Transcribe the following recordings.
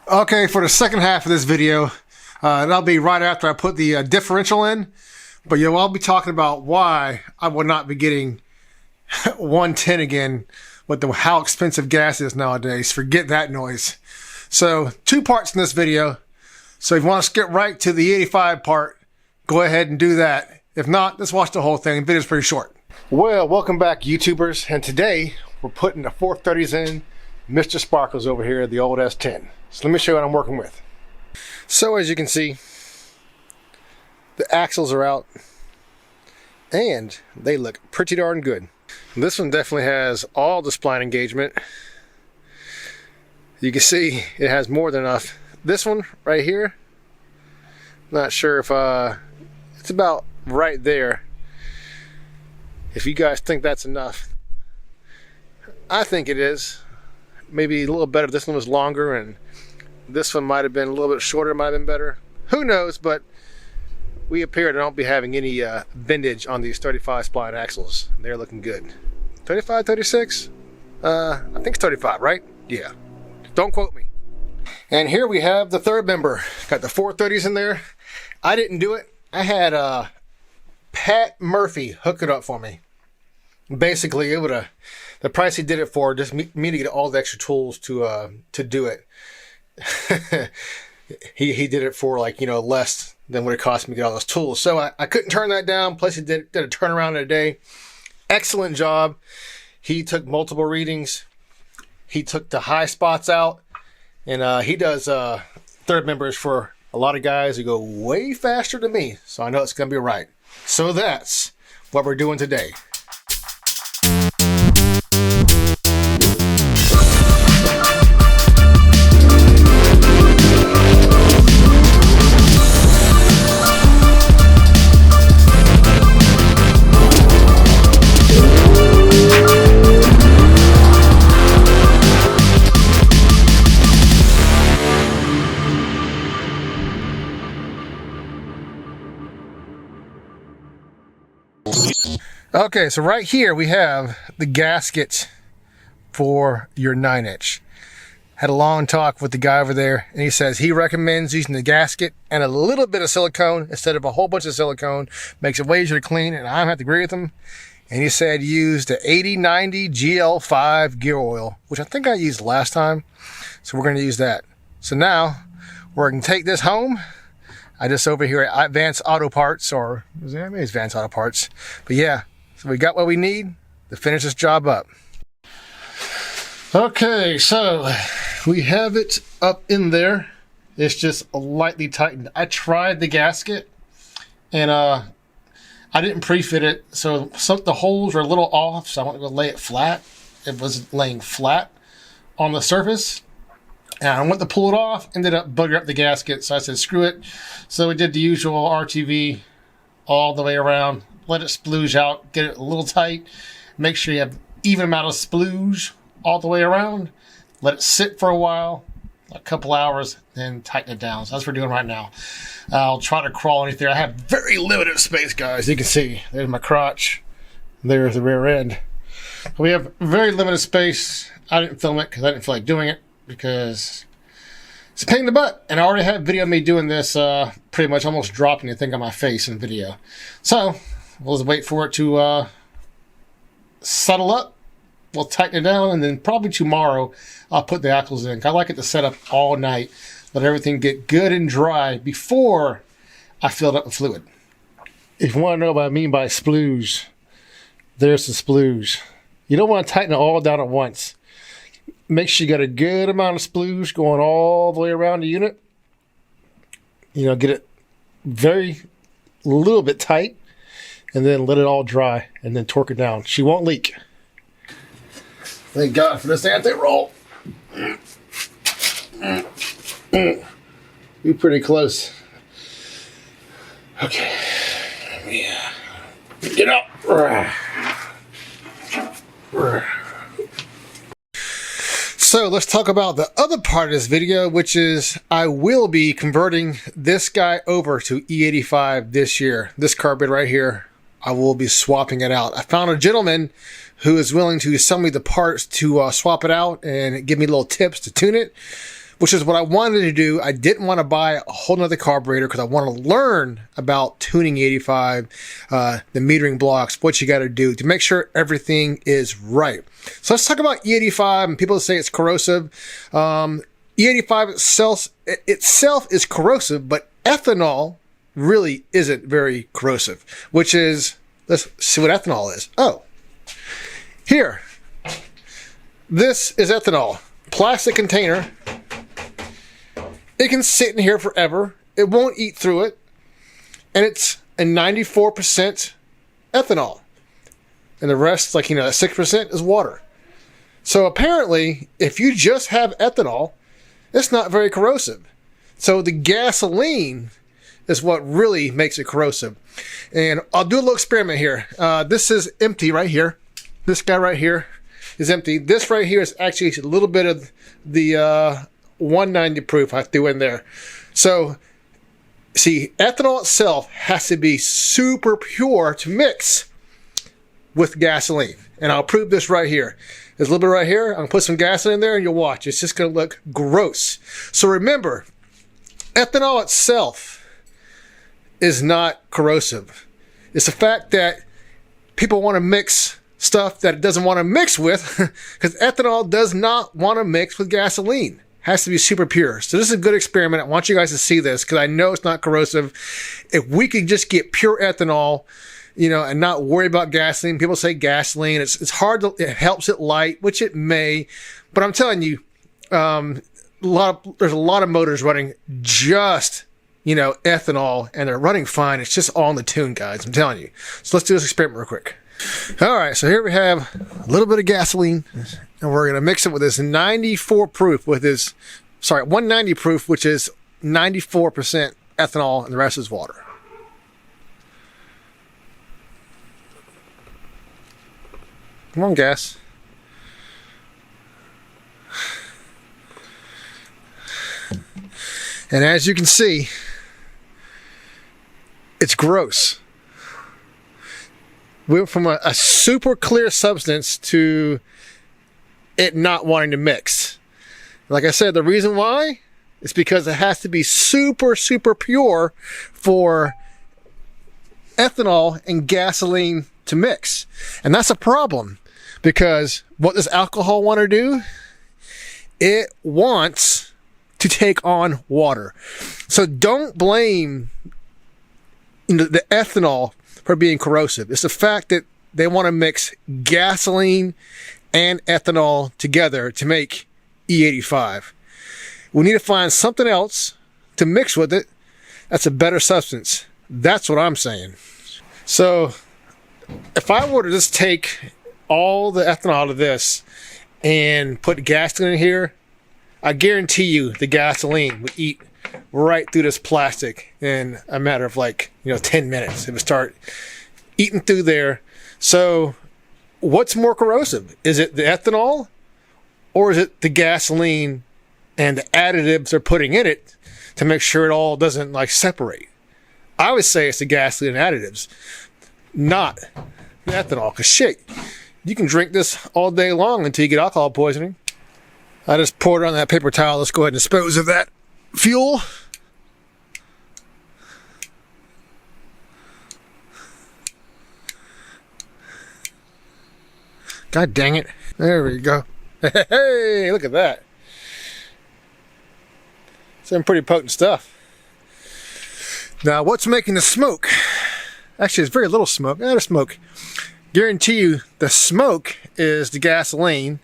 Okay, for the second half of this video, that'll be right after I put the differential in, but I'll be talking about why I will not be getting 110 again with how expensive gas is nowadays. Forget that noise. So, two parts in this video. So if you want to skip right to the E85 part, go ahead and do that. If not, let's watch the whole thing. The video's pretty short. Well, welcome back, YouTubers, and today we're putting the 430s in. Mr. Sparkles over here, the old S10. So let me show you what I'm working with. So as you can see, the axles are out and they look pretty darn good. This one definitely has all the spline engagement. You can see it has more than enough. This one right here, not sure if it's about right there. If you guys think that's enough, I think it is. Maybe a little better if this one was longer and this one might have been a little bit shorter, might have been better. Who knows, but we appear to not be having any bendage on these 35 spline axles. They're looking good. 35, 36? I think it's 35, right? Yeah. Don't quote me. And here we have the third member. Got the 430s in there. I didn't do it. I had Pat Murphy hook it up for me. Basically, it would have, the price he did it for, just me to get all the extra tools to do it. he did it for less than what it cost me to get all those tools. So I couldn't turn that down. Plus he did a turnaround in a day. Excellent job. He took multiple readings. He took the high spots out, and he does third members for a lot of guys who go way faster than me. So I know it's gonna be right. So that's what we're doing today. Okay, so right here we have the gasket for your 9-inch. Had a long talk with the guy over there, and he says he recommends using the gasket and a little bit of silicone instead of a whole bunch of silicone. Makes it way easier to clean, and I don't have to agree with him. And he said use the 8090 GL5 gear oil, which I think I used last time. So we're going to use that. So now we're going to take this home. I just over here at Advanced Auto Parts, or maybe it's Advanced Auto Parts. But yeah, so we got what we need to finish this job up. Okay, so we have it up in there. It's just lightly tightened. I tried the gasket, and I didn't pre-fit it, so the holes were a little off, so I wanted to lay it flat. It was laying flat on the surface. And I went to pull it off, ended up buggering up the gasket, so I said screw it. So we did the usual RTV all the way around, let it splooge out, get it a little tight, make sure you have even amount of splooge all the way around, let it sit for a while, a couple hours, then tighten it down. So that's what we're doing right now. I'll try to crawl underneath there. I have very limited space, guys. You can see, there's my crotch, there's the rear end. We have very limited space. I didn't film it because I didn't feel like doing it, because it's a pain in the butt, and I already have video of me doing this, pretty much almost dropping the thing on my face in video. So we'll just wait for it to settle up. We'll tighten it down, and then probably tomorrow I'll put the axles in. I like it to set up all night, let everything get good and dry before I fill it up with fluid. If you want to know what I mean by splooge, there's the splooge. You don't want to tighten it all down at once. Make sure you got a good amount of splooge going all the way around the unit. Get it very little bit tight, and then let it all dry, and then torque it down. She won't leak. Thank God for this anti-roll. Be pretty close. Okay. Yeah. Get up. So let's talk about the other part of this video, which is I will be converting this guy over to E85 this year. This carburetor right here, I will be swapping it out. I found a gentleman who is willing to sell me the parts to swap it out and give me little tips to tune it. which is what I wanted to do. I didn't want to buy a whole nother carburetor because I want to learn about tuning E85, the metering blocks, what you got to do to make sure everything is right. So let's talk about E85, and people say it's corrosive. E85 itself is corrosive, but ethanol really isn't very corrosive, which is, let's see what ethanol is. Oh, here. This is ethanol. Plastic container. It can sit in here forever. It won't eat through it. And it's a 94% ethanol. And the rest, like, that 6% is water. So apparently, if you just have ethanol, it's not very corrosive. So the gasoline is what really makes it corrosive. And I'll do a little experiment here. This is empty right here. This guy right here is empty. This right here is actually a little bit of the 190 proof I threw in there. So, see, ethanol itself has to be super pure to mix with gasoline. And I'll prove this right here. There's a little bit right here. I'm going to put some gasoline in there and you'll watch. It's just going to look gross. So remember, ethanol itself is not corrosive. It's the fact that people want to mix stuff that it doesn't want to mix with, because ethanol does not want to mix with gasoline. It has to be super pure. So this is a good experiment. I want you guys to see this because I know it's not corrosive. If we could just get pure ethanol, and not worry about gasoline. People say gasoline, it's hard to, it helps it light, which it may, but I'm telling you, there's a lot of motors running just, ethanol, and they're running fine. It's just all in the tune, guys. I'm telling you. So let's do this experiment real quick. All right, so here we have a little bit of gasoline, and we're going to mix it with this 94 proof, 190 proof, which is 94% ethanol, and the rest is water. Come on, gas. And as you can see, it's gross. We went from a super clear substance to it not wanting to mix. Like I said, the reason why is because it has to be super, super pure for ethanol and gasoline to mix. And that's a problem, because what does alcohol want to do? It wants to take on water. So don't blame the ethanol for being corrosive. It's the fact that they want to mix gasoline and ethanol together to make E85. We need to find something else to mix with it that's a better substance. That's what I'm saying. So if I were to just take all the ethanol out of this and put gasoline in here, I guarantee you the gasoline would eat right through this plastic in a matter of 10 minutes. It would start eating through there. So what's more corrosive? Is it the ethanol, or is it the gasoline and the additives they're putting in it to make sure it all doesn't separate? I would say it's the gasoline and additives, not the ethanol. Because shit, you can drink this all day long until you get alcohol poisoning. I just poured it on that paper towel. Let's go ahead and dispose of that fuel. God dang it. There we go. Hey, look at that. Some pretty potent stuff. Now, what's making the smoke? Actually, it's very little smoke. There's smoke. Guarantee you the smoke is the gasoline,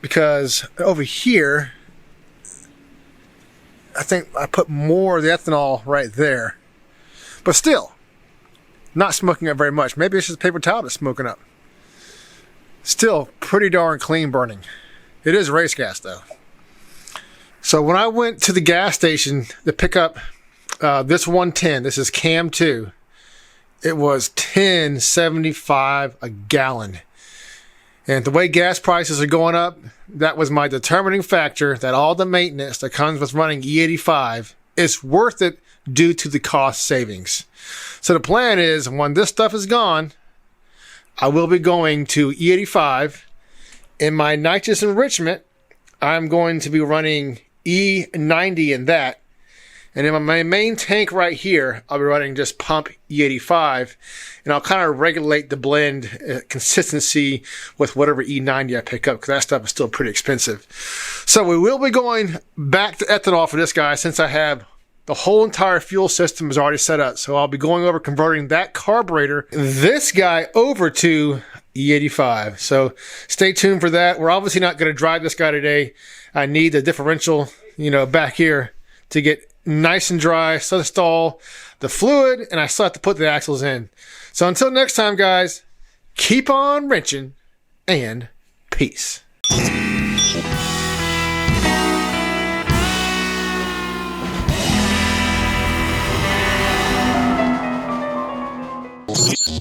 because over here, I think I put more of the ethanol right there. But still, not smoking up very much. Maybe it's just paper towel that's smoking up. Still pretty darn clean burning. It is race gas though. So when I went to the gas station to pick up this 110, this is Cam 2, it was $10.75 a gallon. And the way gas prices are going up, that was my determining factor that all the maintenance that comes with running E85 is worth it due to the cost savings. So the plan is, when this stuff is gone, I will be going to E85. In my nitrous enrichment, I'm going to be running E90 in that. And in my main tank right here, I'll be running just pump E85, and I'll kind of regulate the blend consistency with whatever E90 I pick up, because that stuff is still pretty expensive. So we will be going back to ethanol for this guy, since I have the whole entire fuel system is already set up. So I'll be going over converting that carburetor, this guy, over to E85. So stay tuned for that. We're obviously not going to drive this guy today. I need the differential, back here to get nice and dry, so install the fluid, and I still have to put the axles in. So until next time, guys, keep on wrenching, and peace.